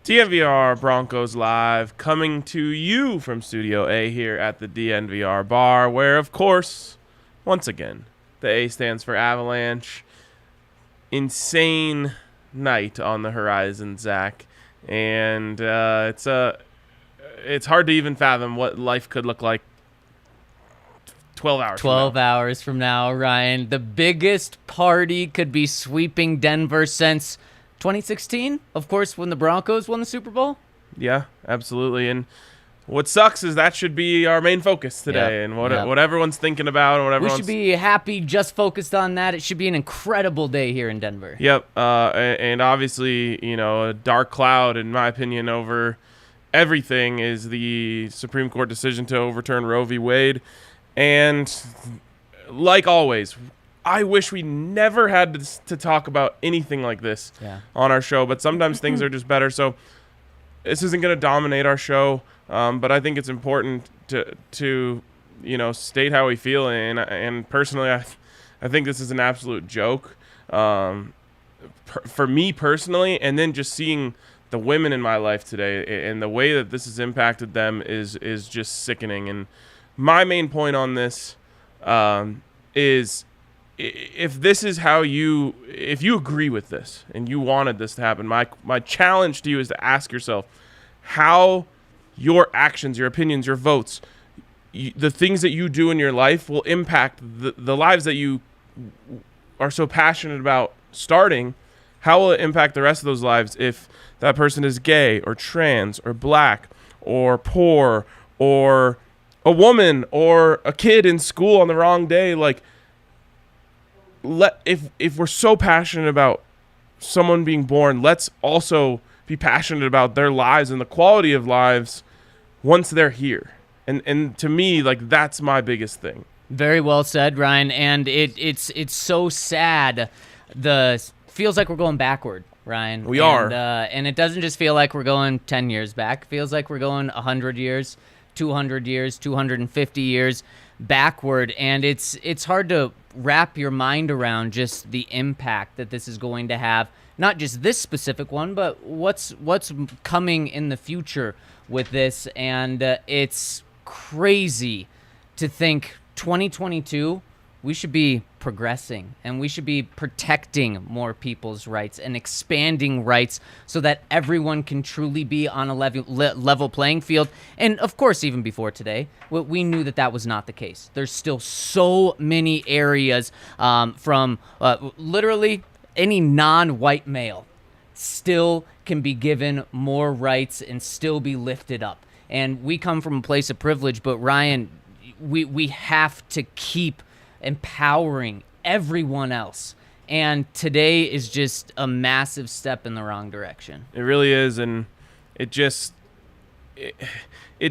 DNVR Broncos Live, coming to you from Studio A here at the DNVR bar, where, of course, once again, the A stands for Avalanche. Insane night on the horizon, Zach, and it's hard to even fathom what life could look like 12 hours 12 from now. hours from now, Ryan. The biggest party could be sweeping Denver since 2016, of course, when the Broncos won the Super Bowl. Yeah, absolutely. And what sucks is that should be our main focus today, and what everyone's thinking about, and what everyone's... We should be happy, just focused on that. It should be an incredible day here in Denver. Yep, and obviously, a dark cloud, in my opinion, over everything is the Supreme Court decision to overturn Roe v. Wade. And like always, I wish we never had to talk about anything like this on our show, but sometimes things are just better. So this isn't going to dominate our show, but I think it's important to state how we feel. And personally, I think this is an absolute joke for me personally. And then just seeing the women in my life today and the way that this has impacted them is just sickening. And my main point on this is, if this is if you agree with this and you wanted this to happen, my challenge to you is to ask yourself how your actions, your opinions, your votes, the things that you do in your life will impact the lives that you are so passionate about starting. How will it impact the rest of those lives if that person is gay or trans or black or poor or a woman or a kid in school on the wrong day? Like, if we're so passionate about someone being born, let's also be passionate about their lives and the quality of lives once they're here. And to me, like, that's my biggest thing. Very well said, Ryan. And it's so sad. Feels like we're going backward, Ryan. We are. And it doesn't just feel like we're going 10 years back. It feels like we're going 100 years, 200 years, 250 years backward. And it's hard to wrap your mind around just the impact that this is going to have, not just this specific one, but what's coming in the future with this. And it's crazy to think 2022, we should be progressing and we should be protecting more people's rights and expanding rights so that everyone can truly be on a level playing field. And of course, even before today, we knew that was not the case. There's still so many areas from literally any non-white male still can be given more rights and still be lifted up. And we come from a place of privilege, but Ryan, we have to keep empowering everyone else. And today is just a massive step in the wrong direction. It really is, and it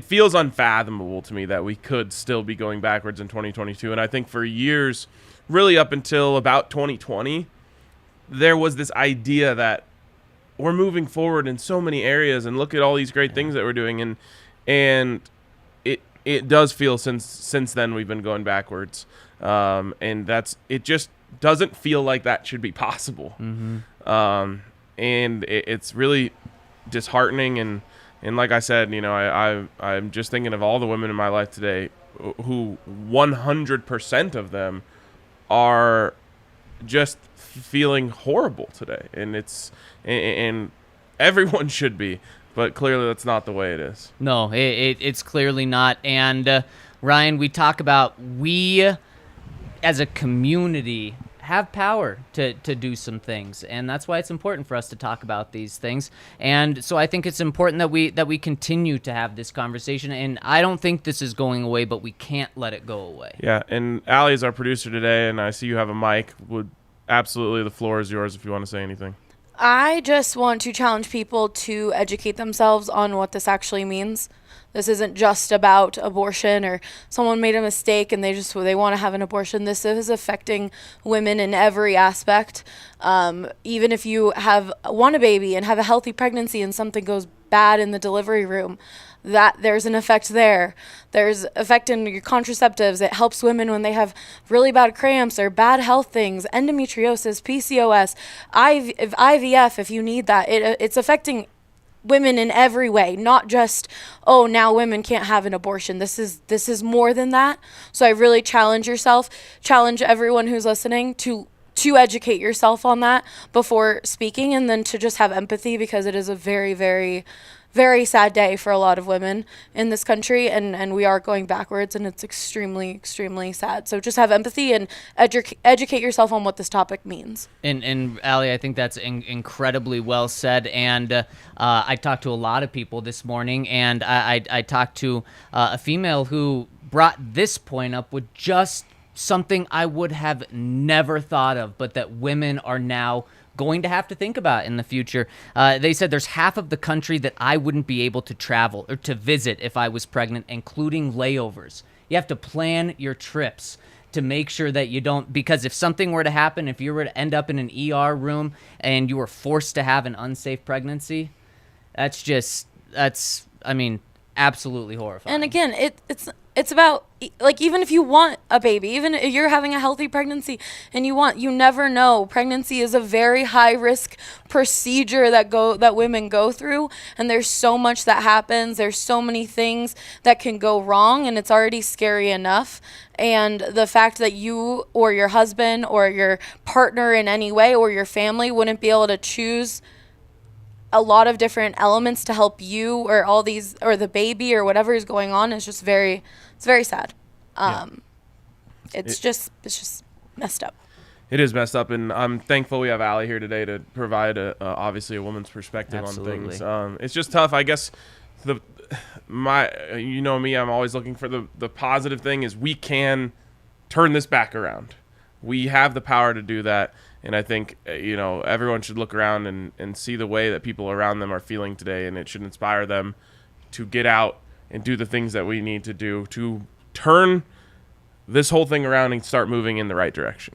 feels unfathomable to me that we could still be going backwards in 2022. And I think for years, really up until about 2020, there was this idea that we're moving forward in so many areas and look at all these great things that we're doing. And it does feel since then we've been going backwards. And it just doesn't feel like that should be possible. Mm-hmm. And it's really disheartening. And like I said, I'm just thinking of all the women in my life today who 100% of them are just feeling horrible today. And everyone should be, but clearly that's not the way it is. No, it's clearly not. And Ryan, we talk about we as a community have power to do some things, and that's why it's important for us to talk about these things. And so I think it's important that we continue to have this conversation, and I don't think this is going away, but we can't let it go away. Yeah, and Allie is our producer today, and I see you have a mic. Absolutely, the floor is yours if you want to say anything. I just want to challenge people to educate themselves on what this actually means. This isn't just about abortion or someone made a mistake and they want to have an abortion. This is affecting women in every aspect. Even if you want a baby and have a healthy pregnancy and something goes bad in the delivery room, that there's an effect there. There's effect in your contraceptives. It helps women when they have really bad cramps or bad health things, endometriosis, PCOS, IVF if you need that. It's affecting women in every way, not just, oh, now women can't have an abortion. This is more than that. So I really challenge everyone who's listening to educate yourself on that before speaking, and then to just have empathy, because it is a very, very, very sad day for a lot of women in this country, and we are going backwards, and it's extremely, extremely sad. So just have empathy and educate yourself on what this topic means. And Allie, I think that's incredibly well said. And I talked to a lot of people this morning, and I talked to a female who brought this point up with just something I would have never thought of, but that women are now going to have to think about in the future. They said there's half of the country that I wouldn't be able to travel or to visit if I was pregnant, including layovers. You have to plan your trips to make sure that you don't, because if something were to happen, if you were to end up in an ER room and you were forced to have an unsafe pregnancy, that's absolutely horrifying. And again, it's about, like, even if you want a baby, even if you're having a healthy pregnancy and you never know. Pregnancy is a very high risk procedure that women go through, and there's so much that happens. There's so many things that can go wrong, and it's already scary enough. And the fact that you or your husband or your partner in any way or your family wouldn't be able to choose a lot of different elements to help you or all these, or the baby or whatever is going on, is just it's very sad. It's just messed up. It is messed up, and I'm thankful we have Allie here today to provide obviously a woman's perspective Absolutely. on things. It's just tough, I guess. You know me, I'm always looking for the positive thing is we can turn this back around. We have the power to do that. And I think, everyone should look around and see the way that people around them are feeling today, and it should inspire them to get out and do the things that we need to do to turn this whole thing around and start moving in the right direction.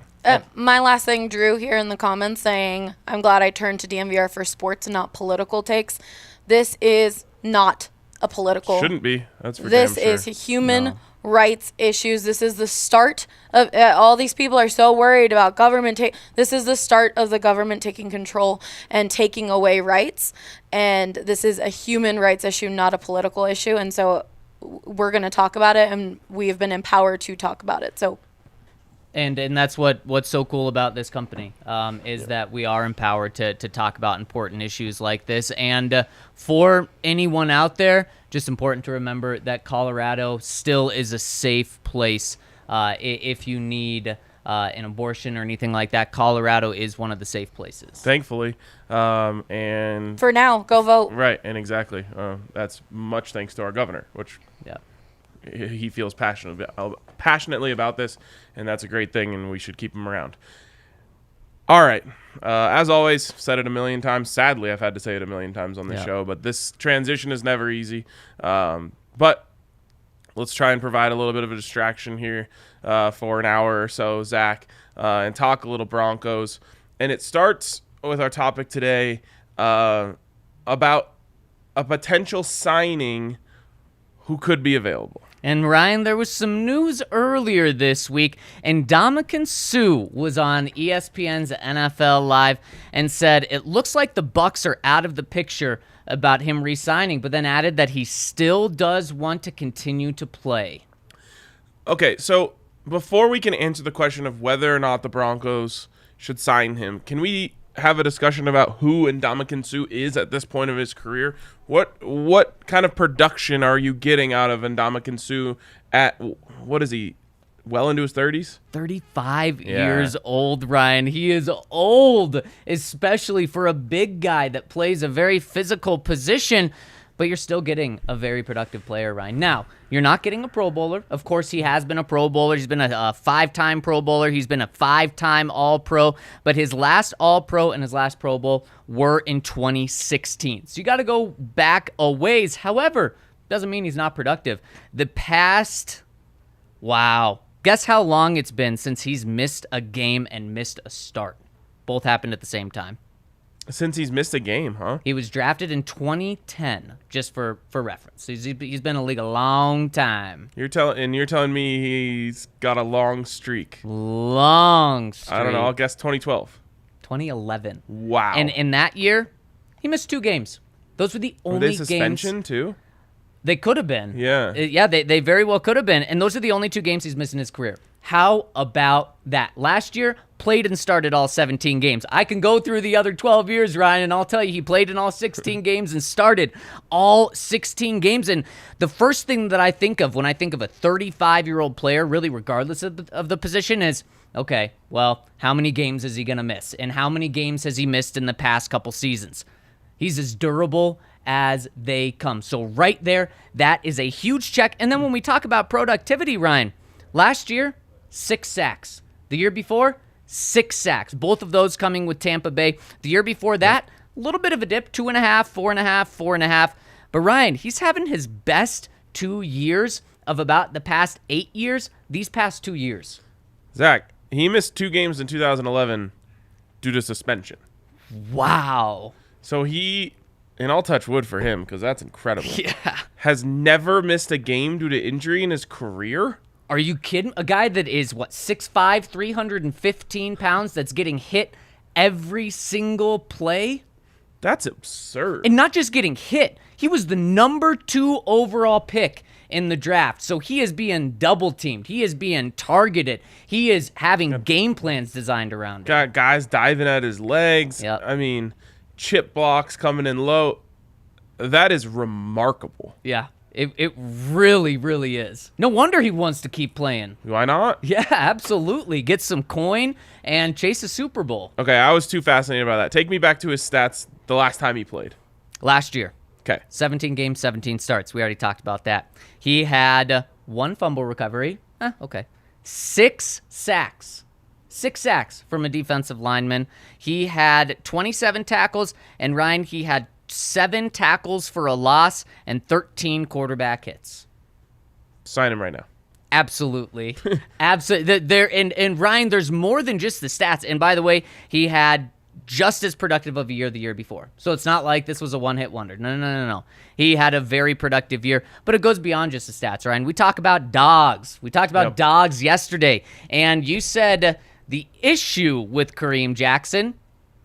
My last thing, Drew, here in the comments saying, I'm glad I turned to DNVR for sports and not political takes. This is not a political. Shouldn't be. That's for This damn sure. is human rights issues. This is the start of all these people are so worried about government. This is the start of the government taking control and taking away rights. And this is a human rights issue, not a political issue. And so we're going to talk about it, and we have been empowered to talk about it. So. And that's what's so cool about this company is that we are empowered to talk about important issues like this. And for anyone out there, just important to remember that Colorado still is a safe place. If you need an abortion or anything like that, Colorado is one of the safe places. Thankfully. And for now, go vote. Right, and exactly. That's much thanks to our governor, which he feels passionately about this, and that's a great thing, and we should keep him around. All right. As always, said it a million times. Sadly, I've had to say it a million times on this show, but this transition is never easy. But let's try and provide a little bit of a distraction here for an hour or so, Zach, and talk a little Broncos. And it starts with our topic today about a potential signing who could be available. And Ryan, there was some news earlier this week, and Ndamukong Suh was on ESPN's NFL Live and said it looks like the Bucs are out of the picture about him re-signing, but then added that he still does want to continue to play. Okay, so before we can answer the question of whether or not the Broncos should sign him, can we have a discussion about who Ndamukong Suh is at this point of his career? What kind of production are you getting out of Ndamukong Suh at, what is he, well into his 30s? 35 years old, Ryan. He is old, especially for a big guy that plays a very physical position, but you're still getting a very productive player, Ryan. Now, you're not getting a Pro Bowler. Of course, he has been a Pro Bowler. He's been a 5-time Pro Bowler. He's been a 5-time All-Pro, but his last All-Pro and his last Pro Bowl were in 2016. So you got to go back a ways. However, doesn't mean he's not productive. The past, guess how long it's been since he's missed a game and missed a start? Both happened at the same time. Since he's missed a game, huh? He was drafted in 2010, just for reference. He's been in the league a long time. You're telling me he's got a long streak. Long streak. I don't know. I'll guess 2012. 2011. Wow. And in that year, he missed 2 games. Those were the Were only they suspension games. too? They could have been. Yeah. Yeah, they very well could have been. And those are the only 2 games he's missed in his career. How about that? Last year, played and started all 17 games. I can go through the other 12 years, Ryan, and I'll tell you, he played in all 16 games and started all 16 games. And the first thing that I think of when I think of a 35-year-old player, really regardless of the position, is, okay, well, how many games is he going to miss? And how many games has he missed in the past couple seasons? He's as durable as they come. So right there, that is a huge check. And then when we talk about productivity, Ryan, last year, 6 sacks. The year before, 6 sacks. Both of those coming with Tampa Bay. The year before that, a little bit of a dip, 2.5, 4.5, 4.5. But Ryan, he's having his best 2 years of about the past 8 years, these past 2 years. Zach, he missed 2 games in 2011 due to suspension. Wow. So he, and I'll touch wood for him because that's incredible. Yeah. Has never missed a game due to injury in his career. Are you kidding? A guy that is, 6'5", 315 pounds that's getting hit every single play? That's absurd. And not just getting hit. He was the number 2 overall pick in the draft. So he is being double teamed. He is being targeted. He is having game plans designed around him. Got guys diving at his legs. Yep. I mean, chip blocks coming in low. That is remarkable. Yeah, it really, really is. No wonder he wants to keep playing. Why not? Yeah, absolutely. Get some coin and chase a Super Bowl. Okay, I was too fascinated by that. Take me back to his stats the last time he played. Last year. Okay. 17 games, 17 starts. We already talked about that. He had 1 fumble recovery. Okay. 6 sacks. 6 sacks from a defensive lineman. He had 27 tackles, and Ryan, he had 7 tackles for a loss and 13 quarterback hits. Sign him right now. Absolutely. Absolutely. And Ryan, there's more than just the stats. And by the way, he had just as productive of a year the year before. So it's not like this was a one-hit wonder. No. He had a very productive year, but it goes beyond just the stats, Ryan. We talk about dogs. We talked about dogs yesterday, and you said the issue with Kareem Jackson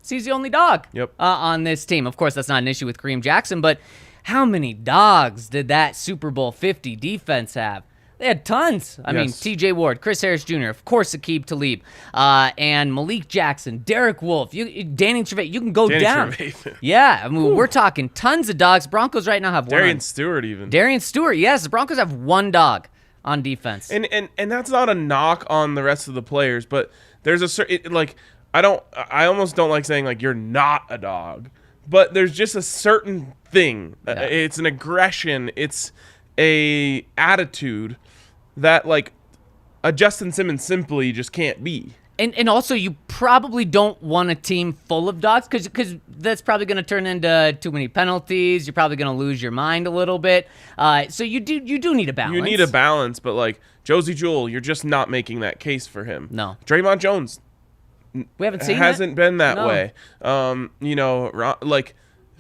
is he's the only dog on this team. Of course, that's not an issue with Kareem Jackson, but how many dogs did that Super Bowl 50 defense have? They had tons. I mean, T.J. Ward, Chris Harris Jr., of course, Aqib Talib, and Malik Jackson, Derek Wolfe, Danny Trevathan. You can go down. Yeah, I mean, we're talking tons of dogs. Broncos right now have one. Darian Stewart even. Darian Stewart, yes. The Broncos have 1 dog on defense. And that's not a knock on the rest of the players, but there's a certain, I almost don't like saying, you're not a dog, but there's just a certain thing. Yeah. It's an aggression. It's a attitude that a Justin Simmons simply just can't be. And also, you probably don't want a team full of dogs because that's probably going to turn into too many penalties. You're probably going to lose your mind a little bit. So you do need a balance. You need a balance, but Josie Jewell, you're just not making that case for him. No. Draymond Jones, we haven't seen hasn't been that No. way.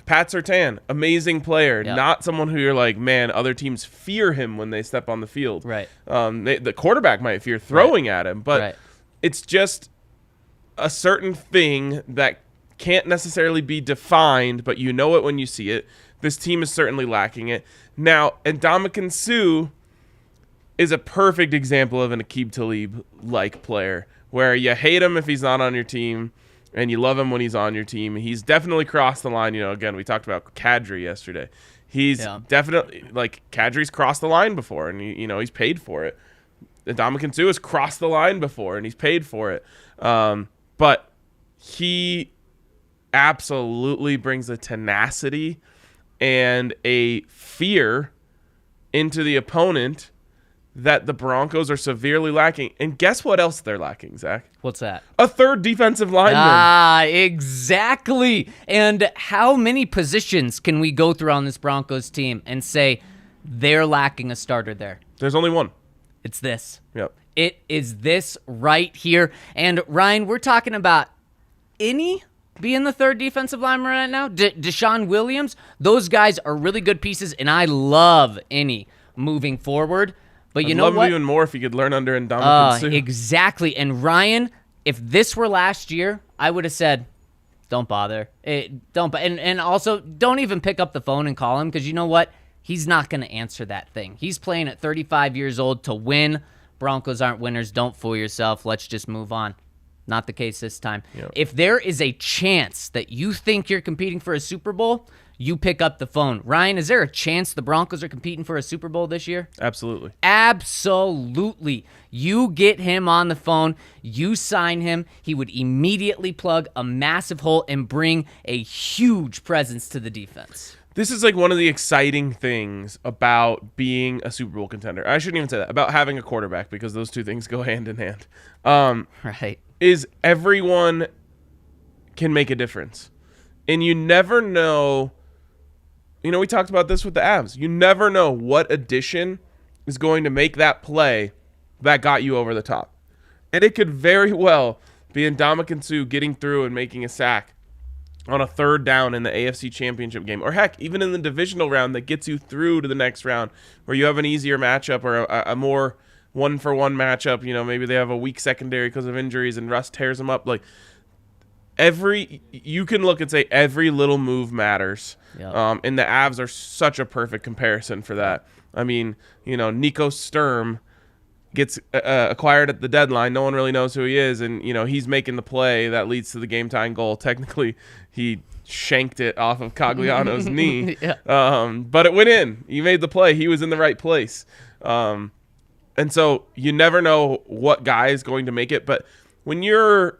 Pat Surtain, amazing player, not someone who you're man, other teams fear him when they step on the field. Right. The quarterback might fear throwing at him, but it's just a certain thing that can't necessarily be defined, but you know it when you see it. This team is certainly lacking it. Now, Ndamukong Suh is a perfect example of an Aqib Talib-like player, where you hate him if he's not on your team, and you love him when he's on your team. He's definitely crossed the line. Again, we talked about Kadri yesterday. He's definitely, Kadri's crossed the line before, and he's paid for it. Ndamukong Suh has crossed the line before, and he's paid for it. But he absolutely brings a tenacity and a fear into the opponent that the Broncos are severely lacking. And guess what else they're lacking, Zach? What's that? A third defensive lineman. Exactly. And how many positions can we go through on this Broncos team and say they're lacking a starter there? There's only one. It's this. Yep. It is this right here. And Ryan, we're talking about any being the third defensive lineman right now. Deshaun Williams, those guys are really good pieces, and I love any moving forward. But you know what? I'd love even more if you could learn under Ndamukong Suh. Exactly. And Ryan, if this were last year, I would have said, Don't bother. And also, don't even pick up the phone and call him, because you know what? He's not going to answer that thing. He's playing at 35 years old to win. Broncos aren't winners. Don't fool yourself. Let's just move on. Not the case this time. Yep. If there is a chance that you think you're competing for a Super Bowl, you pick up the phone. Ryan, is there a chance the Broncos are competing for a Super Bowl this year? Absolutely. Absolutely. You get him on the phone, you sign him, he would immediately plug a massive hole and bring a huge presence to the defense. This is like one of the exciting things about being a Super Bowl contender. I shouldn't even say that. About having a quarterback, because those two things go hand in hand. Right. Is everyone can make a difference. And you never know. You know, we talked about this with the Avs. You never know what addition is going to make that play that got you over the top. And it could very well be Ndamukong Suh getting through and making a sack on a third down in the AFC Championship game. Or heck, even in the divisional round that gets you through to the next round where you have an easier matchup or a more one-for-one matchup. You know, maybe they have a weak secondary because of injuries and Russ tears them up. Like, you can look and say every little move matters. Yep. And the Avs are such a perfect comparison for that. I mean, you know, Nico Sturm gets acquired at the deadline. No one really knows who he is, and you know he's making the play that leads to the game-tying goal. Technically, he shanked it off of Cogliano's knee, but it went in. He made the play. He was in the right place, and so you never know what guy is going to make it. But when you're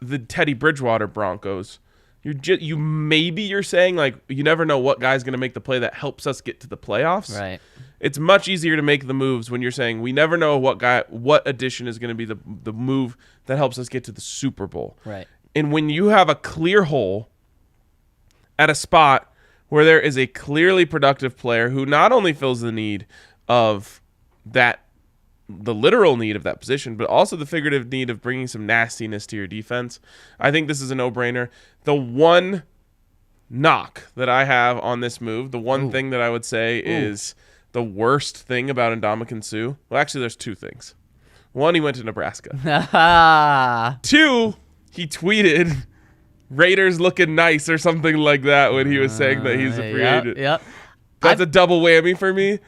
the Teddy Bridgewater Broncos, you're saying like you never know what guy's going to make the play that helps us get to the playoffs. Right. It's much easier to make the moves when you're saying we never know what addition is going to be the move that helps us get to the Super Bowl. Right. And when you have a clear hole at a spot where there is a clearly productive player who not only fills the need of the literal need of that position, but also the figurative need of bringing some nastiness to your defense, I think this is a no-brainer. The one knock that I have on this move, the one thing that I would say is the worst thing about Ndamukong Suh. Well, actually, there's two things. One, he went to Nebraska. Two, he tweeted Raiders looking nice or something like that when he was saying that he's a free agent. Yep. That's a double whammy for me,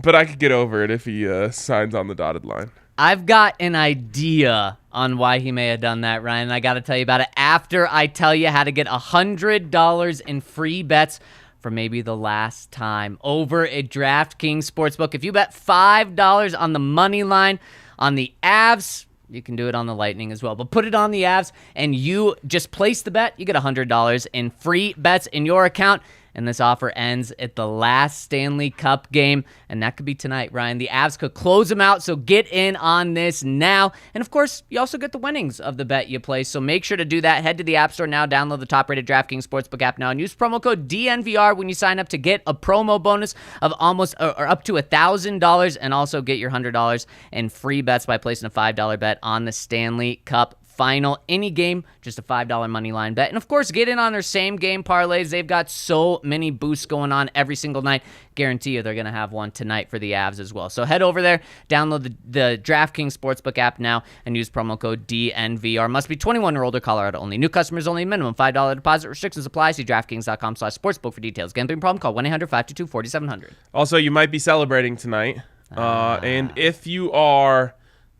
but I could get over it if he signs on the dotted line. I've got an idea on why he may have done that, Ryan. I got to tell you about it after I tell you how to get $100 in free bets for maybe the last time over at DraftKings Sportsbook. If you bet $5 on the money line on the Avs, you can do it on the Lightning as well, but put it on the Avs and you just place the bet, you get $100 in free bets in your account. And this offer ends at the last Stanley Cup game, and that could be tonight, Ryan. The Avs could close them out, so get in on this now. And, of course, you also get the winnings of the bet you place, so make sure to do that. Head to the App Store now, download the top-rated DraftKings Sportsbook app now, and use promo code DNVR when you sign up to get a promo bonus of almost or up to $1,000, and also get your $100 in free bets by placing a $5 bet on the Stanley Cup final. Any game, just a $5 money line bet. And of course, get in on their same game parlays. They've got so many boosts going on every single night. Guarantee you they're going to have one tonight for the Avs as well. So head over there, download the DraftKings Sportsbook app now, and use promo code DNVR. Must be 21 or older, Colorado only. New customers only, minimum $5 deposit. Restrictions apply. See DraftKings.com/sportsbook for details. Gambling problem? Call 1-800-522-4700. Also, you might be celebrating tonight. And if you are,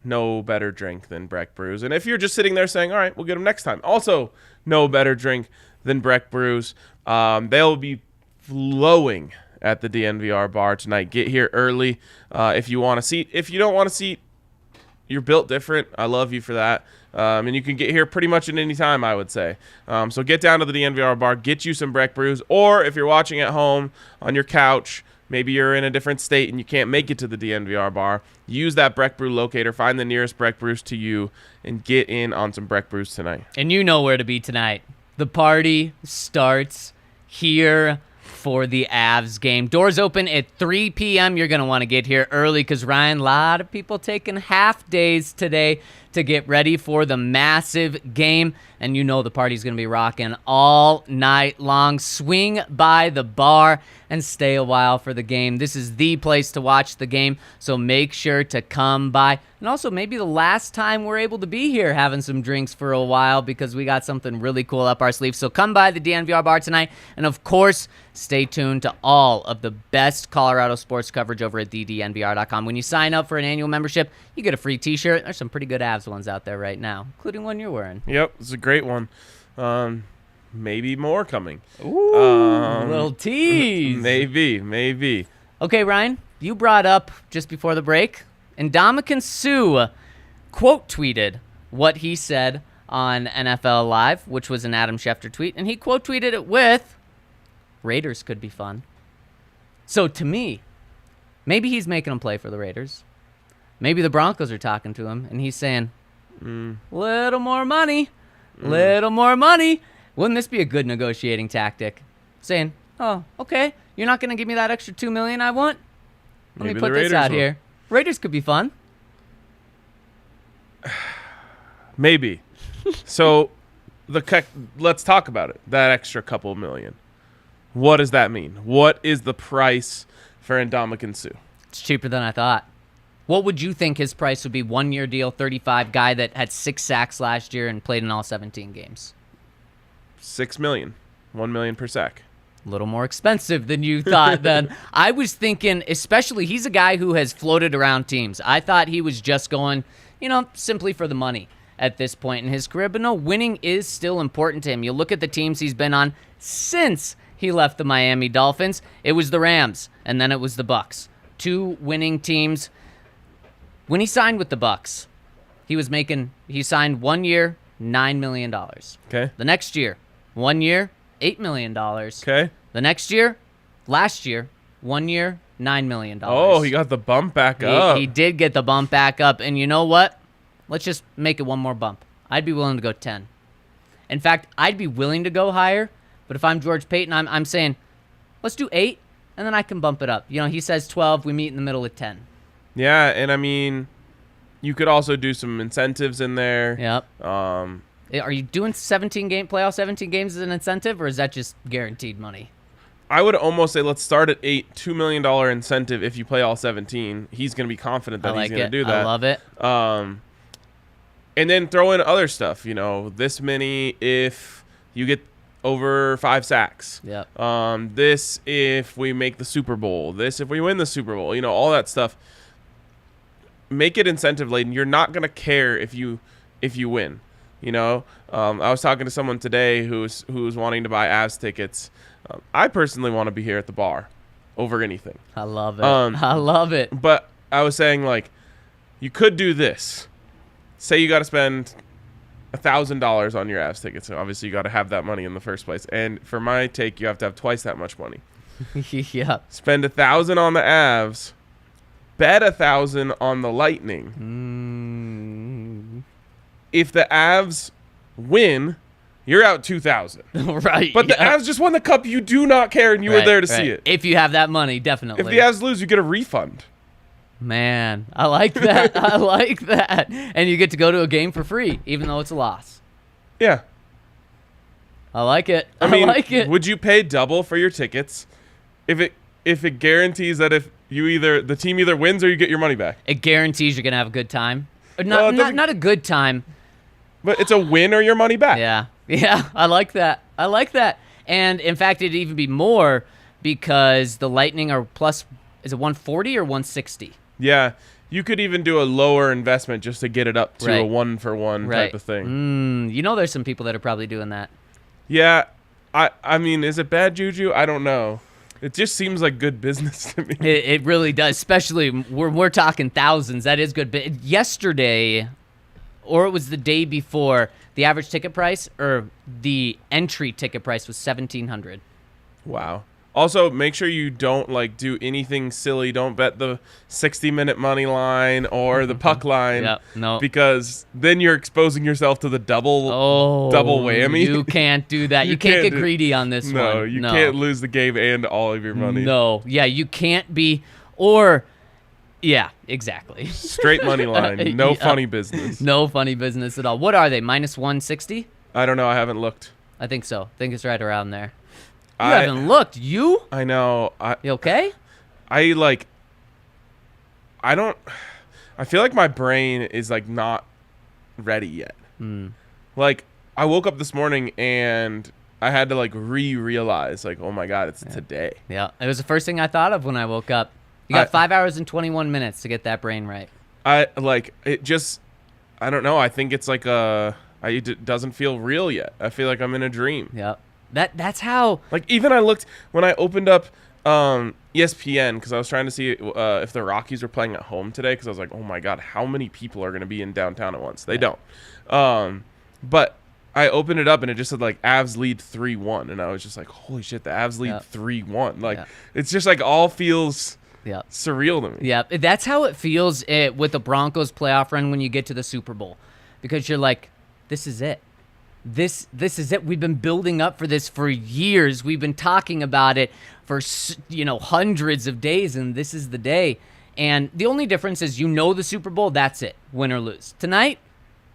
no better drink than Breck Brews. And if you're just sitting there saying, all right, we'll get them next time. Also, no better drink than Breck Brews. They'll be flowing at the DNVR bar tonight. Get here early if you want a seat. If you don't want a seat, you're built different. I love you for that. And you can get here pretty much at any time, I would say. So get down to the DNVR bar, get you some Breck Brews. Or if you're watching at home on your couch, maybe you're in a different state and you can't make it to the DNVR bar, use that Breck Brew locator, find the nearest Breck Brews to you, and get in on some Breck Brews tonight. And you know where to be tonight. The party starts here for the Avs game. Doors open at 3 p.m. You're going to want to get here early because, Ryan, a lot of people taking half days today to get ready for the massive game. and you know the party's going to be rocking all night long. Swing by the bar and stay a while for the game. This is the place to watch the game, so make sure to come by. And also, maybe the last time we're able to be here having some drinks for a while because we got something really cool up our sleeve. So come by the DNVR bar tonight, and of course, stay tuned to all of the best Colorado sports coverage over at thednvr.com. When you sign up for an annual membership, you get a free t-shirt. There's some pretty good Avs ones out there right now, including one you're wearing. Yep, it's a great one. Maybe more coming. Ooh, little tease. Maybe. Okay, Ryan, you brought up just before the break, Ndamukong Suh quote tweeted what he said on NFL Live, which was an Adam Schefter tweet, and he quote tweeted it with, Raiders could be fun. So to me, maybe he's making them play for the Raiders. Maybe the Broncos are talking to him, and he's saying, little more money. Wouldn't this be a good negotiating tactic? Saying, oh, okay, you're not going to give me that extra $2 million I want? Let me put this out here. Raiders could be fun. Maybe. So let's talk about it. That extra couple million. What does that mean? What is the price for Ndamukong Suh? It's cheaper than I thought. What would you think his price would be? 1 year deal, 35, guy that had 6 sacks last year and played in all 17 games. $6 million. $1 million per sack. A little more expensive than you thought then. I was thinking, especially, he's a guy who has floated around teams. I thought he was just going, simply for the money at this point in his career. But no, winning is still important to him. You look at the teams he's been on since he left the Miami Dolphins. It was the Rams, and then it was the Bucs. 2 winning teams. When he signed with the Bucs, he signed 1 year, $9 million. Okay. The next year, 1 year, $8 million. Okay. The next year, last year, 1 year, $9 million. Oh, he got the bump back up. He did get the bump back up. And you know what? Let's just make it one more bump. I'd be willing to go 10. In fact, I'd be willing to go higher. But if I'm George Paton, I'm saying, let's do 8, and then I can bump it up. He says 12. We meet in the middle at 10. Yeah, and I mean, you could also do some incentives in there. Yep. Are you doing 17 games as an incentive, or is that just guaranteed money? I would almost say let's start at 8, $2 million incentive if you play all 17. He's going to be confident that he's going to do that. I love it. And then throw in other stuff, this many if you get over 5 sacks. Yep. This if we make the Super Bowl. This if we win the Super Bowl. All that stuff. Make it incentive laden. You're not going to care if you win. I was talking to someone today who's wanting to buy Avs tickets. I personally want to be here at the bar over anything. I love it. I love it. But I was saying, you could do this. Say you got to spend $1,000 on your Avs tickets. So obviously, you got to have that money in the first place. And for my take, you have to have twice that much money. Yeah. Spend $1,000 on the Avs. Bet $1,000 on the Lightning. If the Avs win, you're out $2,000. Right. But the Avs just won the cup. You do not care, and you were there to see it. If you have that money, definitely. If the Avs lose, you get a refund. Man, I like that. I like that. And you get to go to a game for free, even though it's a loss. Yeah. I like it. I mean, like it. Would you pay double for your tickets if it guarantees that if the team either wins or you get your money back? It guarantees you're gonna have a good time. Not a good time. But it's a win or your money back. Yeah. I like that. And in fact, it'd even be more because the Lightning are plus. Is it 140 or 160? Yeah. You could even do a lower investment just to get it up to Right. a 1-for-1 type of thing. There's some people that are probably doing that. Yeah. I mean, is it bad juju? I don't know. It just seems like good business to me. It really does, especially we're talking thousands. That is good. But yesterday, or it was the day before, the average ticket price or the entry ticket price was $1,700. Wow. Also, make sure you don't do anything silly. Don't bet the 60-minute money line or the puck line. Yep, no. Because then you're exposing yourself to the double whammy. You can't do that. You can't get greedy on this one. No, you can't lose the game and all of your money. No. Yeah, you can't be. Or, yeah, exactly. Straight money line. No funny business. No funny business at all. What are they, minus 160? I don't know. I haven't looked. I think so. I think it's right around there. You I haven't looked. You? I know. You okay? I don't. I feel like my brain is like not ready yet. Like I woke up this morning and I had to like realize like, oh my God, it's today. Yeah. It was the first thing I thought of when I woke up. You got 5 hours and 21 minutes to get that brain right. I don't know. I think it's like it doesn't feel real yet. I feel like I'm in a dream. Yeah. That's how. Like even I looked when I opened up ESPN because I was trying to see if the Rockies were playing at home today because I was like, oh my God, how many people are going to be in downtown at once? They don't. But I opened it up and it just said like Avs lead 3-1 and I was just like, holy shit, the Avs lead 3-1. Like it's just like all feels surreal to me. Yeah, that's how it feels with the Broncos playoff run when you get to the Super Bowl, because you're like, this is it. This is it. We've been building up for this for years. We've been talking about it for hundreds of days, and this is the day. And the only difference is the Super Bowl, that's it, win or lose. Tonight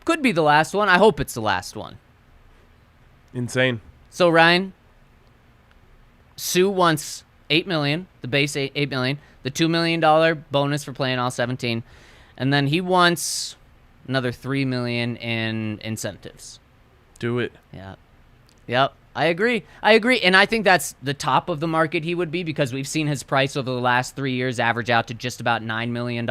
could be the last one. I hope it's the last one. Insane. So Ryan, Suh wants $8 million, the base $8 million, the $2 million bonus for playing all 17, and then he wants another $3 million in incentives. Do it. Yeah. Yep. I agree. And I think that's the top of the market he would be, because we've seen his price over the last 3 years average out to just about $9 million.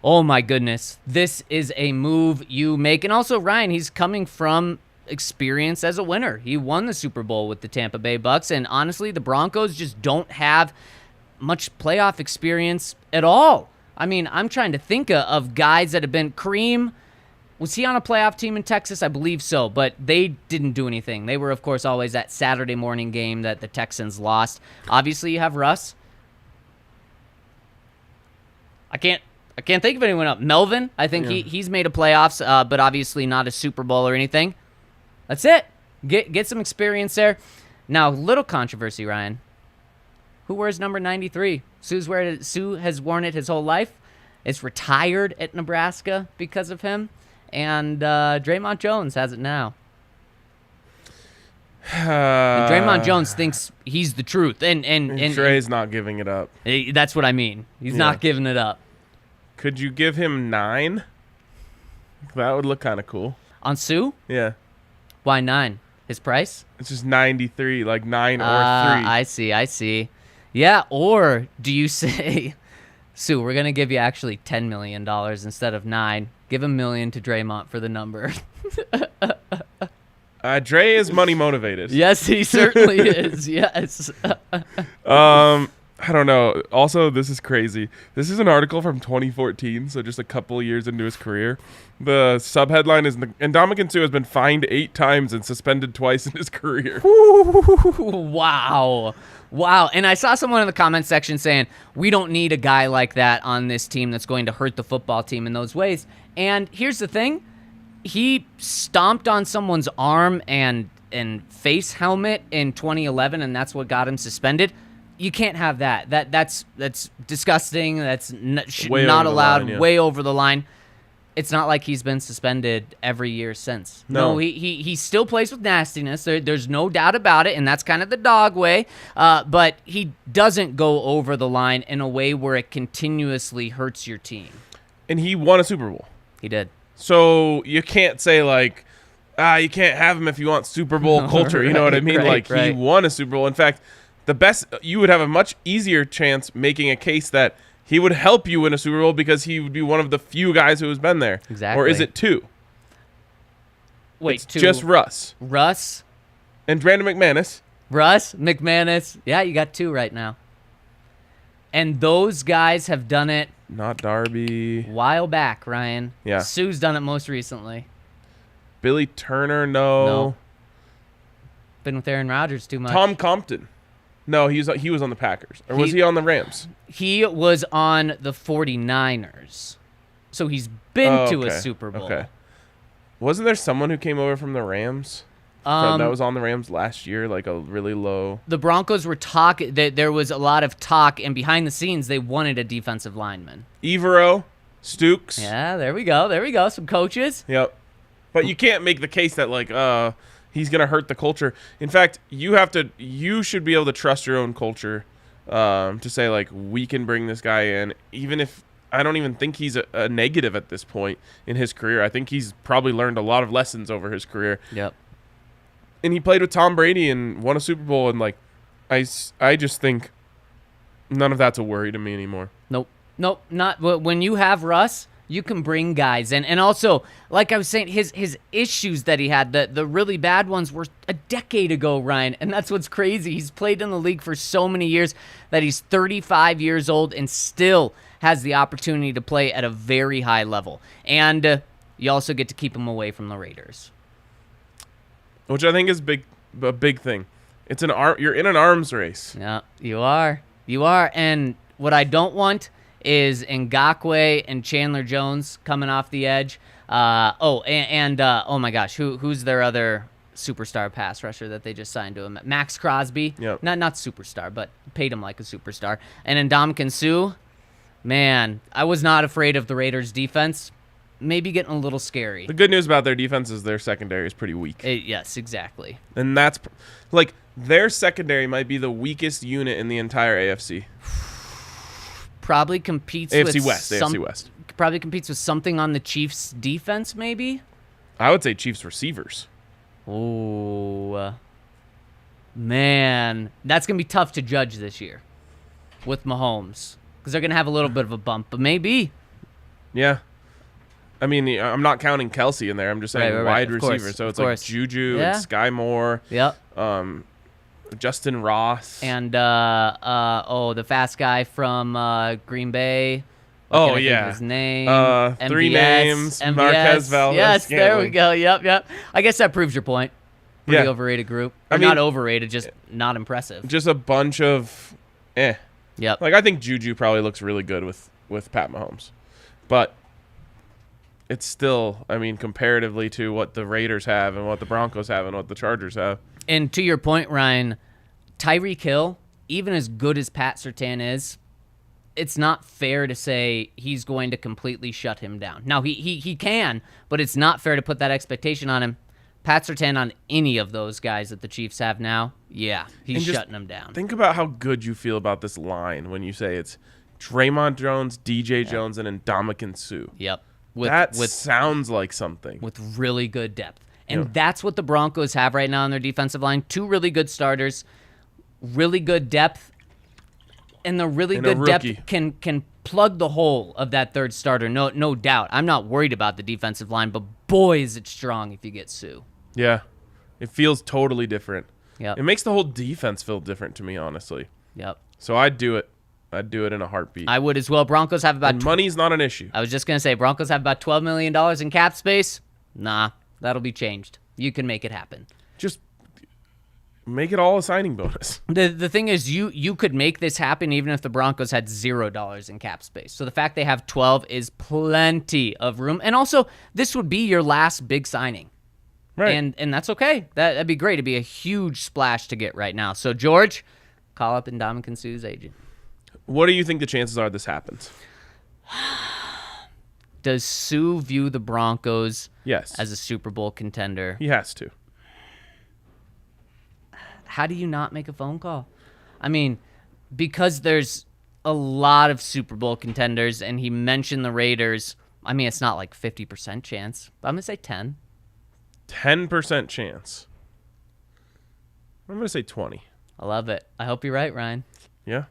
Oh my goodness. This is a move you make. And also, Ryan, he's coming from experience as a winner. He won the Super Bowl with the Tampa Bay Bucks, and honestly, the Broncos just don't have much playoff experience at all. I mean, I'm trying to think of guys that have been. Kareem, was he on a playoff team in Texas? I believe so, but they didn't do anything. They were, of course, always that Saturday morning game that the Texans lost. Obviously, you have Russ. I can't think of anyone else. Melvin, I think he's made a playoffs, but obviously not a Super Bowl or anything. That's it. Get some experience there. Now, little controversy, Ryan. Who wears number 93? Suh has worn it his whole life. It's retired at Nebraska because of him. And Draymond Jones has it now. And Draymond Jones thinks he's the truth. And Dre's not giving it up. That's what I mean. He's not giving it up. Could you give him 9? That would look kind of cool. On Suh? Yeah. Why 9? His price? It's just 93, like 9 or 3. I see. Yeah, or do you say, Suh, we're going to give you actually $10 million instead of 9. Give $1 million to Draymond for the number. Dre is money motivated. Yes, he certainly is. Yes. I don't know. Also, this is crazy. This is an article from 2014, so just a couple of years into his career. The subheadline is, Ndamukong Suh has been fined 8 times and suspended twice in his career. Wow. And I saw someone in the comment section saying, we don't need a guy like that on this team that's going to hurt the football team in those ways. And here's the thing. He stomped on someone's arm and face helmet in 2011, and that's what got him suspended. You can't have that. That's disgusting. That's not allowed. Way over the line. It's not like he's been suspended every year since. No, he still plays with nastiness. There's no doubt about it, and that's kind of the dog way. But he doesn't go over the line in a way where it continuously hurts your team. And he won a Super Bowl. He did. So you can't say like, you can't have him if you want Super Bowl culture. You know what I mean? He won a Super Bowl. In fact, you would have a much easier chance making a case that he would help you win a Super Bowl because he would be one of the few guys who has been there. Exactly. Or is it 2? Wait, it's 2. Just Russ. And Brandon McManus. McManus. Yeah, you got 2 right now. And those guys have done it. Not Darby. A while back, Ryan. Yeah. Sue's done it most recently. Billy Turner, no. Been with Aaron Rodgers too much. Tom Compton. No, he was on the Packers. Or was he on the Rams? He was on the 49ers. So he's been to a Super Bowl. Okay. Wasn't there someone who came over from the Rams? That was on the Rams last year, like a really low. The Broncos were talking. There was a lot of talk, and behind the scenes, they wanted a defensive lineman. Evero, Stooks. Yeah, there we go. Some coaches. Yep. But you can't make the case that like he's gonna hurt the culture. In fact, you should be able to trust your own culture to say like we can bring this guy in, even if I don't even think he's a negative at this point in his career. I think he's probably learned a lot of lessons over his career. Yep. And he played with Tom Brady and won a Super Bowl, and like I just think none of that's a worry to me anymore. Nope, not when you have Russ. You can bring guys in. And also, like I was saying, his issues that he had, the really bad ones were a decade ago, Ryan. And that's what's crazy. He's played in the league for so many years that he's 35 years old and still has the opportunity to play at a very high level. And you also get to keep him away from the Raiders. Which I think is a big thing. It's you're in an arms race. Yeah, you are. And what I don't want is Ngakoue and Chandler Jones coming off the edge. Oh my gosh, who's their other superstar pass rusher that they just signed to him? Max Crosby. Yep. Not superstar, but paid him like a superstar. And Ndamukong Suh, man, I was not afraid of the Raiders' defense. Maybe getting a little scary. The good news about their defense is their secondary is pretty weak. Yes, exactly. And that's like their secondary might be the weakest unit in the entire AFC. Probably competes AFC with West. AFC West. Probably competes with something on the Chiefs' defense, maybe. I would say Chiefs receivers. Oh, man, that's gonna be tough to judge this year with Mahomes because they're gonna have a little bit of a bump, but maybe. Yeah. I mean, I'm not counting Kelsey in there. I'm just saying wide receiver. Course, so it's like Juju and Sky Moore. Yep. Justin Ross. And the fast guy from Green Bay. What his name. MVS, 3 names. MVS. Marquez Valdez. Yes, Scantling. there we go. Yep. I guess that proves your point. Pretty overrated group. Not overrated, just not impressive. Just a bunch of Yep. Like I think Juju probably looks really good with Pat Mahomes. But it's still, I mean, comparatively to what the Raiders have and what the Broncos have and what the Chargers have. And to your point, Ryan, Tyreek Hill, even as good as Pat Surtain is, it's not fair to say he's going to completely shut him down. Now, he can, but it's not fair to put that expectation on him. Pat Surtain on any of those guys that the Chiefs have now, yeah, he's shutting them down. Think about how good you feel about this line when you say it's Draymond Jones, DJ Jones, and Ndamukong Suh. Yep. That sounds like something. With really good depth. And that's what the Broncos have right now on their defensive line. 2 really good starters, really good depth, and the really good depth can plug the hole of that third starter, no doubt. I'm not worried about the defensive line, but boy, is it strong if you get Suh. Yeah. It feels totally different. Yep. It makes the whole defense feel different to me, honestly. Yep. So I'd do it. I'd do it in a heartbeat. I would as well. Broncos have about... And money's not an issue. I was just going to say, Broncos have about $12 million in cap space. Nah, that'll be changed. You can make it happen. Just make it all a signing bonus. The thing is, you could make this happen even if the Broncos had $0 in cap space. So the fact they have 12 is plenty of room. And also, this would be your last big signing. Right. And that's okay. That'd be great. It'd be a huge splash to get right now. So, George, call up Ndamukong Suh's agent. What do you think the chances are this happens? Does Suh view the Broncos Yes. as a Super Bowl contender? He has to. How do you not make a phone call? I mean, because there's a lot of Super Bowl contenders, and he mentioned the Raiders. I mean, it's not like 50% chance, but I'm going to say 10. 10% chance. I'm going to say 20. I love it. I hope you're right, Ryan. Yeah.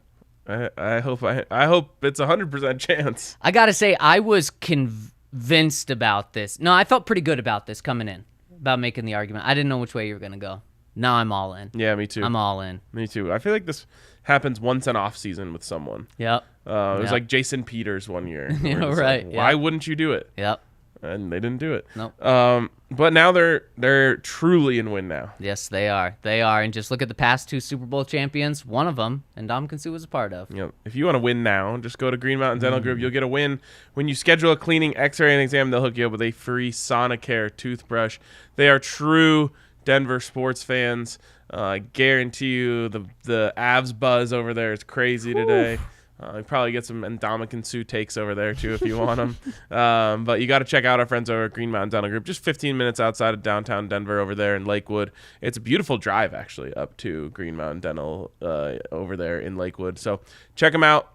I hope it's 100% chance. I got to say, I was convinced about this. No, I felt pretty good about this coming in, about making the argument. I didn't know which way you were going to go. Now I'm all in. Yeah, me too. I'm all in. Me too. I feel like this happens once an off season with someone. Yep. It was like Jason Peters one year. Yeah, right. Like, why wouldn't you do it? Yep. And they didn't do it. Nope. But now they're truly in win now. Yes, they are. They are. And just look at the past 2 Super Bowl champions. One of them, and Ndamukong Suh was a part of. You know, if you want to win now, just go to Green Mountain Dental Group. You'll get a win. When you schedule a cleaning, x-ray, and exam, they'll hook you up with a free Sonicare toothbrush. They are true Denver sports fans. I guarantee you the Avs buzz over there is crazy today. You probably get some Ndamukong Suh takes over there too if you want them. But you got to check out our friends over at Green Mountain Dental Group, just 15 minutes outside of downtown Denver over there in Lakewood. It's a beautiful drive, actually, up to Green Mountain Dental over there in Lakewood. So check them out.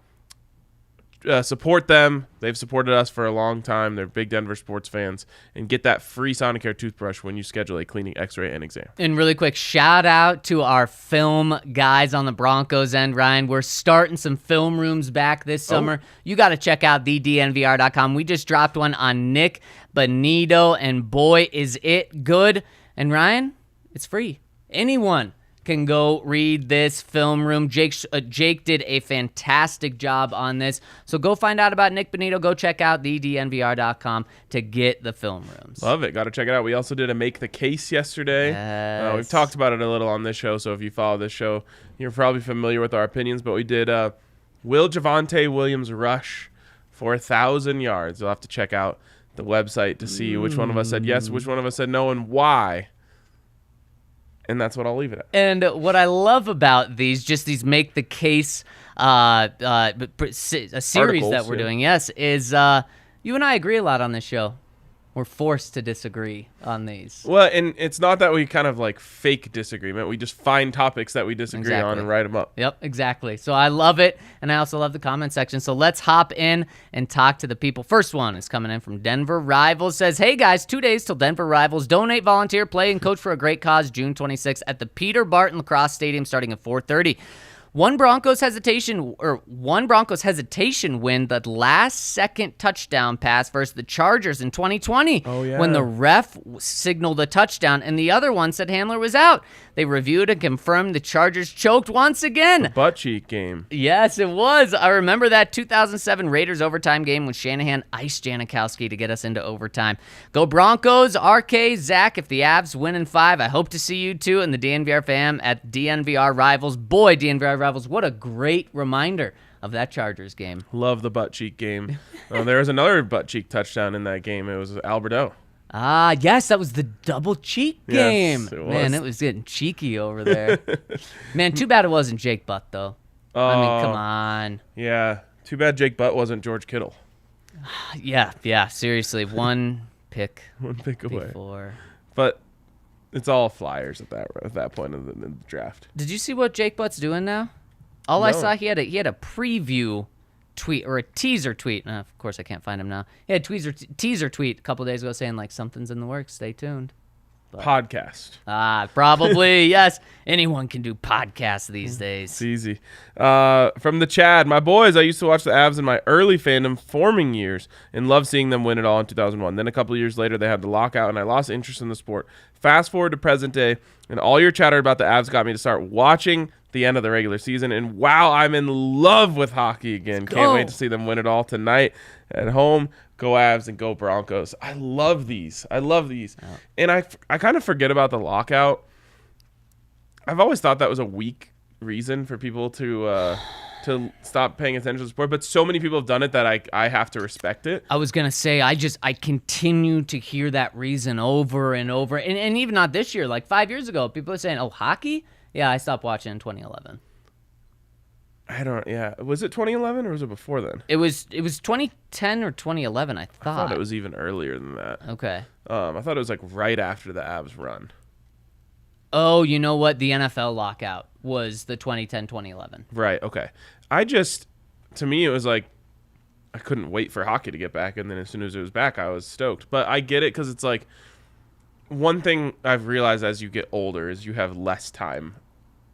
Support them. They've supported us for a long time. They're big Denver sports fans. And get that free Sonicare toothbrush when you schedule a cleaning, x-ray, and exam. And really quick, shout out to our film guys on the Broncos end, Ryan. We're starting some film rooms back this summer. You got to check out thednvr.com. We just dropped one on Nick Bonito, and boy, is it good. And Ryan, it's free. Anyone can go read this film room. Jake did a fantastic job on this. So go find out about Nick Bonito. Go check out thednvr.com to get the film rooms. Love it. Got to check it out. We also did a Make the Case yesterday. Yes. We've talked about it a little on this show, so if you follow this show, you're probably familiar with our opinions, but we did Will Javonte Williams rush for 1,000 yards? You'll have to check out the website to see which one of us said yes, which one of us said no, and why. And that's what I'll leave it at. And what I love about these Make the Case a series Articles, that we're doing, is you and I agree a lot on this show. We're forced to disagree on these. Well, and it's not that we kind of like fake disagreement. We just find topics that we disagree on and write them up. Yep, exactly. So I love it, and I also love the comment section. So let's hop in and talk to the people. First one is coming in from Denver Rivals. Says, hey guys, 2 days till Denver Rivals. Donate, volunteer, play, and coach for a great cause June 26th at the Peter Barton Lacrosse Stadium starting at 4:30. One Broncos hesitation win, the last-second touchdown pass versus the Chargers in 2020 when the ref signaled a touchdown, and the other one said Handler was out. They reviewed and confirmed the Chargers choked once again. The butt cheek game. Yes, it was. I remember that 2007 Raiders overtime game when Shanahan iced Janikowski to get us into overtime. Go Broncos, RK, Zach, if the Avs win in 5, I hope to see you too and the DNVR fam at DNVR Rivals. Boy, DNVR Rivals, what a great reminder of that Chargers game. Love the butt cheek game. There was another butt cheek touchdown in that game. It was Alberto. Ah, yes, that was the double cheek game. Yes, it was. Man, it was getting cheeky over there. Man, too bad it wasn't Jake Butt, though. I mean, come on. Yeah, too bad Jake Butt wasn't George Kittle. Yeah, seriously. One pick away. Before. But it's all flyers at that point in the draft. Did you see what Jake Butt's doing now? All I saw, he had a preview tweet or a teaser tweet. Of course, I can't find him now. He had a teaser tweet a couple days ago saying like something's in the works. Stay tuned. But, podcast. Probably yes. Anyone can do podcasts these days. It's easy. From the Chad, my boys. I used to watch the Avs in my early fandom forming years and loved seeing them win it all in 2001. Then a couple of years later, they had the lockout, and I lost interest in the sport. Fast forward to present day, and all your chatter about the Avs got me to start watching the end of the regular season, and wow, I'm in love with hockey again. Can't wait to see them win it all tonight at home. Go Avs and go Broncos. I love these. And I kind of forget about the lockout. I've always thought that was a weak reason for people to stop paying attention to the sport, but so many people have done it that I have to respect it. I was gonna say I continue to hear that reason over and over, and even not this year, like 5 years ago, people are saying, "Oh, hockey? Yeah, I stopped watching in 2011." Was it 2011 or was it before then? It was 2010 or 2011, I thought. It was even earlier than that. Okay. I thought it was like right after the Avs run. Oh, you know what? The NFL lockout was the 2010-2011. Right, okay. To me, it was like I couldn't wait for hockey to get back, and then as soon as it was back, I was stoked. But I get it because it's like one thing I've realized as you get older is you have less time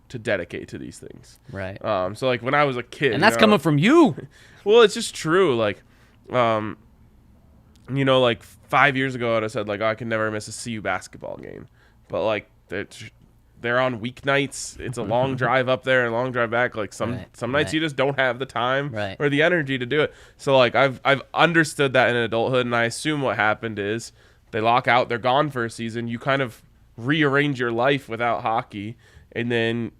to dedicate to these things. Right. So like when I was a kid, and that's coming from you. Well, it's just true. Like, like 5 years ago, I'd have said like, I can never miss a CU basketball game, but like they're on weeknights. It's a long drive up there and a long drive back. Like some nights you just don't have the time or the energy to do it. So like I've understood that in adulthood, and I assume what happened is they lock out, they're gone for a season. You kind of rearrange your life without hockey. And then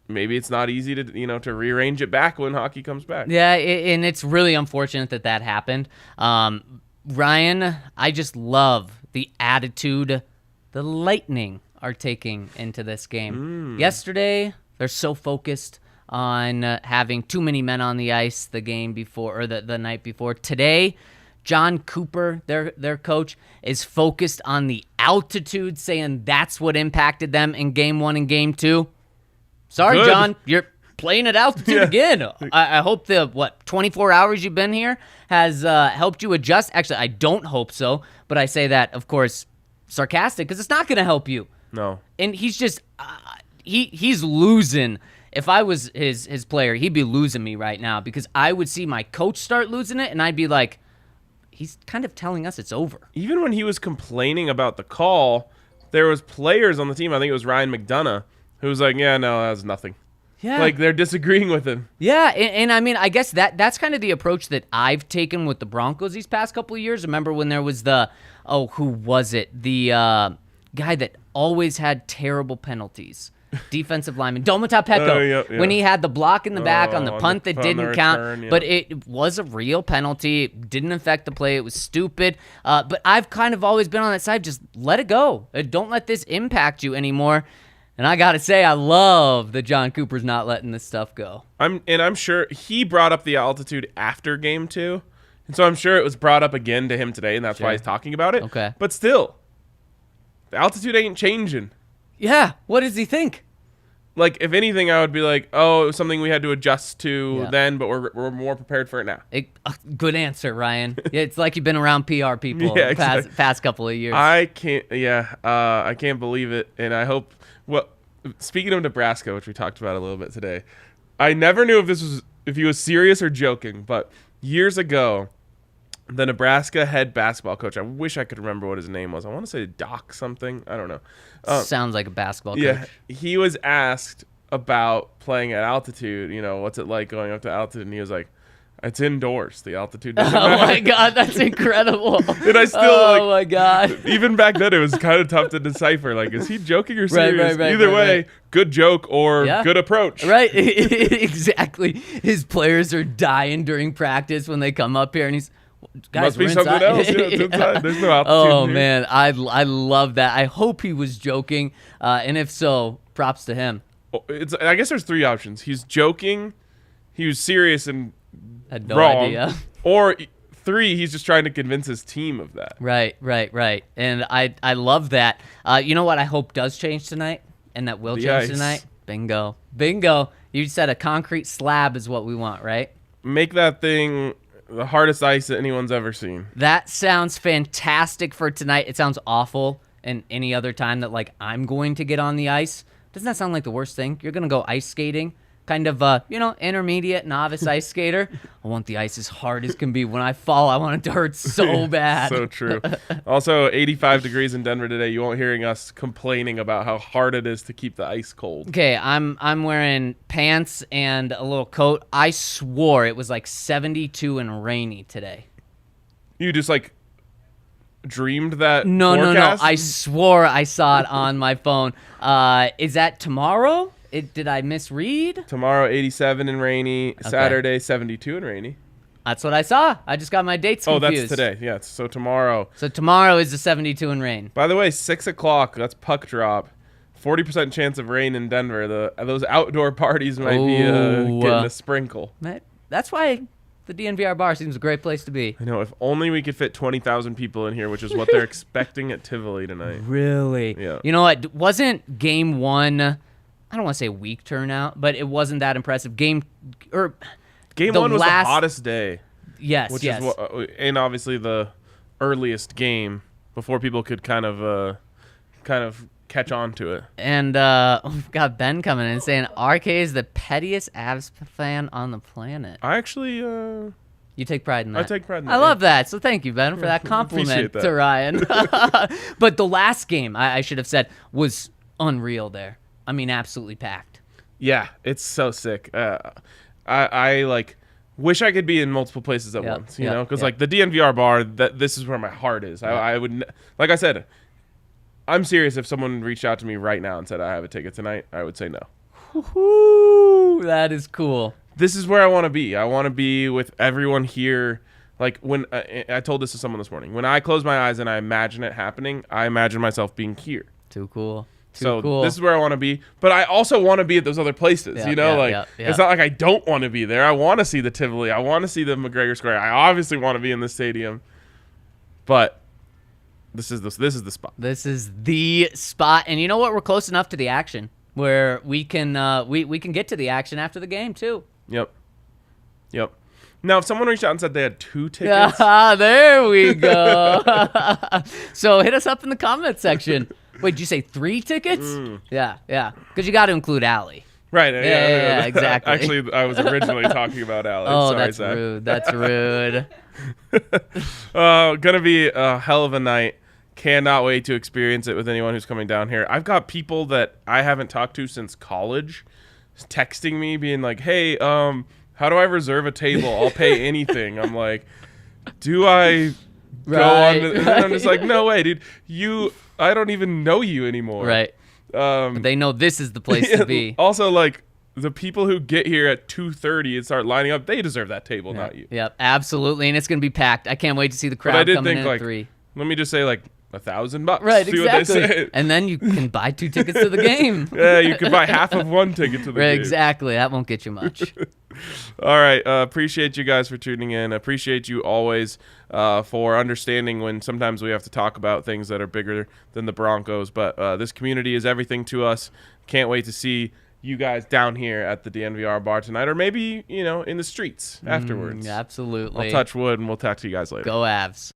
maybe it's not easy to rearrange it back when hockey comes back. Yeah, and it's really unfortunate that happened. Ryan, I just love the attitude the Lightning are taking into this game. Yesterday, they're so focused on having too many men on the ice the game before or the night before. Today, John Cooper, their coach, is focused on the altitude, saying that's what impacted them in Game 1 and Game 2. Sorry, Good. John, you're playing at altitude again. I hope the 24 hours you've been here has helped you adjust. Actually, I don't hope so, but I say that, of course, sarcastic, because it's not going to help you. No. And he's just he's losing. If I was his player, he'd be losing me right now, because I would see my coach start losing it, and I'd be like, he's kind of telling us it's over. Even when he was complaining about the call, there was players on the team, I think it was Ryan McDonough, who was like, yeah, no, that was nothing. Yeah. Like, they're disagreeing with him. Yeah, and I mean, I guess that's kind of the approach that I've taken with the Broncos these past couple of years. Remember when there was who was it? The guy that always had terrible penalties. Defensive lineman, Domata Peko, yeah. when he had the block in the back on the punt that didn't count, return, yeah. but it was a real penalty. It didn't affect the play. It was stupid. But I've kind of always been on that side. Just let it go. Don't let this impact you anymore. And I got to say, I love that John Cooper's not letting this stuff go. I'm sure he brought up the altitude after Game 2. And so I'm sure it was brought up again to him today, and that's why he's talking about it. Okay. But still, the altitude ain't changing. Yeah, what does he think? Like, if anything, I would be like, oh, it was something we had to adjust to then, but we're more prepared for it now. Good answer, Ryan. Yeah, it's like you've been around PR people past couple of years. I can't believe it, and I hope. Well, speaking of Nebraska, which we talked about a little bit today, I never knew if he was serious or joking. But years ago, the Nebraska head basketball coach, I wish I could remember what his name was. I want to say Doc something. I don't know. Sounds like a basketball coach. Yeah, he was asked about playing at altitude. You know, what's it like going up to altitude? And he was like, it's indoors. The altitude doesn't matter. Oh, my God. That's incredible. And I still, oh, my God. Even back then, it was kind of tough to decipher. Like, is he joking or serious? Either way, good joke or good approach. Right. Exactly. His players are dying during practice when they come up here, and he's, guys, must be something else. Yeah, it's inside. There's no altitude. Oh, here. man. I love that. I hope he was joking. And if so, props to him. I guess there's three options. He's joking, he was serious and had no wrong, idea. Or three, he's just trying to convince his team of that. Right. And I love that. You know what I hope does change tonight, and that will change tonight? Bingo. You said a concrete slab is what we want, right? Make that thing the hardest ice that anyone's ever seen. That sounds fantastic for tonight. It sounds awful and any other time that, like, I'm going to get on the ice. Doesn't that sound like the worst thing? You're going to go ice skating, kind of, intermediate, novice ice skater. I want the ice as hard as can be. When I fall, I want it to hurt so bad. So true. Also, 85 degrees in Denver today. You won't hearing us complaining about how hard it is to keep the ice cold. Okay, I'm wearing pants and a little coat. I swore it was like 72 and rainy today. You just, like, dreamed that No. forecast? I swore I saw it on my phone. Is that tomorrow? Did I misread? Tomorrow, 87 and rainy. Okay. Saturday, 72 and rainy. That's what I saw. I just got my dates confused. Oh, that's today. Yeah, so tomorrow. So tomorrow is the 72 and rain. By the way, 6 o'clock, that's puck drop. 40% chance of rain in Denver. Those outdoor parties might be getting a sprinkle. That's why the DNVR bar seems a great place to be. I know. If only we could fit 20,000 people in here, which is what they're expecting at Tivoli tonight. Really? Yeah. You know what? Wasn't Game 1, I don't want to say weak turnout, but it wasn't that impressive. Game 1 was the hottest day. Yes. And obviously the earliest game before people could kind of catch on to it. And we've got Ben coming in saying RK is the pettiest Avs fan on the planet. I actually you take pride in that. I take pride in that. I love that. So thank you, Ben, for that compliment to Ryan. But the last game, I should have said, was unreal there. I mean, absolutely packed. Yeah, it's so sick. I like wish I could be in multiple places at once, you know, because like the DNVR bar, this is where my heart is. I would, like I said, I'm serious. If someone reached out to me right now and said I have a ticket tonight, I would say no. Woo-hoo, that is cool. This is where I want to be. I want to be with everyone here. Like when I told this to someone this morning, when I close my eyes and I imagine it happening, I imagine myself being here. Too cool. So cool. this is where I want to be. But I also want to be at those other places, Yeah, you know? yeah. It's not like I don't want to be there. I want to see the Tivoli. I want to see the McGregor Square. I obviously want to be in the stadium. But this is the spot. This is the spot. And you know what? We're close enough to the action where we can we can get to the action after the game, too. Yep. Now, if someone reached out and said they had 2 tickets. There we go. So hit us up in the comment section. Wait, did you say 3 tickets? Yeah. Because you got to include Allie. Right. Yeah, exactly. Actually, I was originally talking about Allie. Oh, Sorry, that's Zach. rude. That's rude. Gonna be a hell of a night. Cannot wait to experience it with anyone who's coming down here. I've got people that I haven't talked to since college texting me being like, hey, how do I reserve a table? I'll pay anything. I'm like, do I go on? And then I'm just like, no way, dude. I don't even know you anymore. Right. But they know this is the place to be. Also, like, the people who get here at 2:30 and start lining up, they deserve that table, not you. Yep, absolutely. And it's going to be packed. I can't wait to see the But crowd I did coming think, in like, at 3. let me just say, like, $1,000. Right, See what they exactly. say. And then you can buy 2 tickets to the game. Yeah, you could buy half of one ticket to the Right, game. exactly. That won't get you much. All right. Appreciate you guys for tuning in. Appreciate you always for understanding when sometimes we have to talk about things that are bigger than the Broncos. But this community is everything to us. Can't wait to see you guys down here at the DNVR bar tonight, or maybe, in the streets afterwards. Absolutely. I'll touch wood, and we'll talk to you guys later. Go Avs.